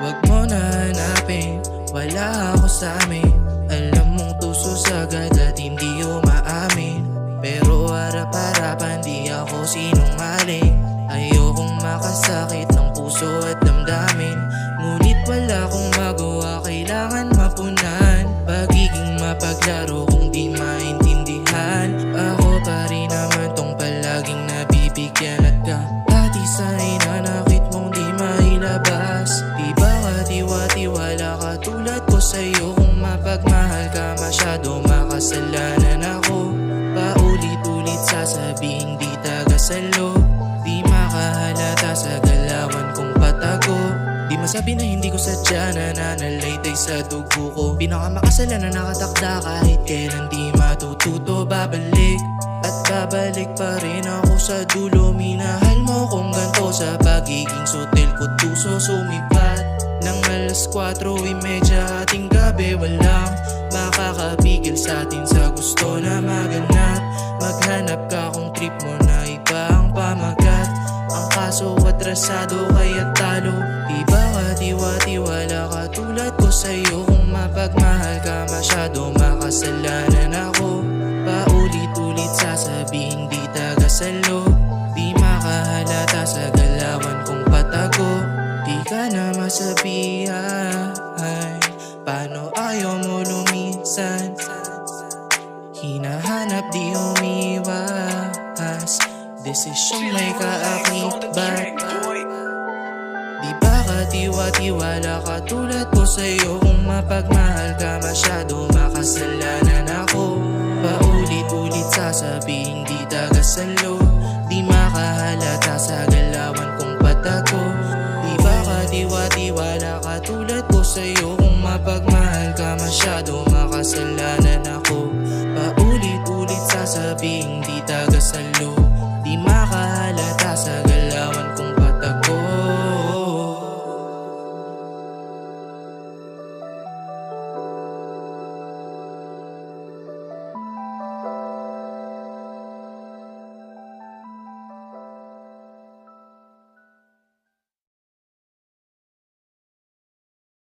Wag mo na hanapin, wala ako sa amin. Alam mong tuso sagad at hindi umaamin. Pero harap-harapan di ako sinungaling. Ayokong makasakit ng puso at damdamin. Ngunit wala akong magawa, kailangan mapunan. Pagiging mapaglaro kung di maintindihan. Ako pa rin naman tong palaging nabibigyan at kahati sa inanakit mong di mailabas. Di ba katiwa-tiwala ka tulad ko sa'yo? Kung mapagmahal ka masyado makasalanan ako. Paulit-ulit sasabihin di tagasalo. Di makahalata sa galawan kong patago. Di masabi na hindi ko sadya nananalaytay sa dugo ko. Pinakamakasala na nakatakda kahit kailan di matututo. Babalik at babalik pa rin ako sa dulo. Minahal mo kong ganto sa pagiging sutil ko tuso. Sumipat ng alas 4:30 ating gabi. Walang makakapigil sa atin sa gusto na maganap. Maghanap ka kung trip mo na iba ang pamagat. Ang kaso atrasado kaya talo. Di ba katiwa-tiwala ka tulad ko sa'yo? Kung mapagmahal ka masyado makasalanan ako. Paulit-ulit sasabihin di tagasalo. Di makahalata sa galawan kong patago. Di ka na masabihan paano ayaw mo lumisan. Hinahanap di umiwas. Desisyong may kaakibat. Di ba katiwa-tiwala ka tulad ko sa'yo? Kung mapagmahal ka masyado makasalanan ako. Paulit-ulit sasabihin di tagasalo. Di makahalata sa galawan kong patago. Di ba katiwa-tiwala ka tulad ko sa'yo? Kung mapagmahal ka masyado makasalanan ako. Paulit-ulit sasabihin di tagasalo. Di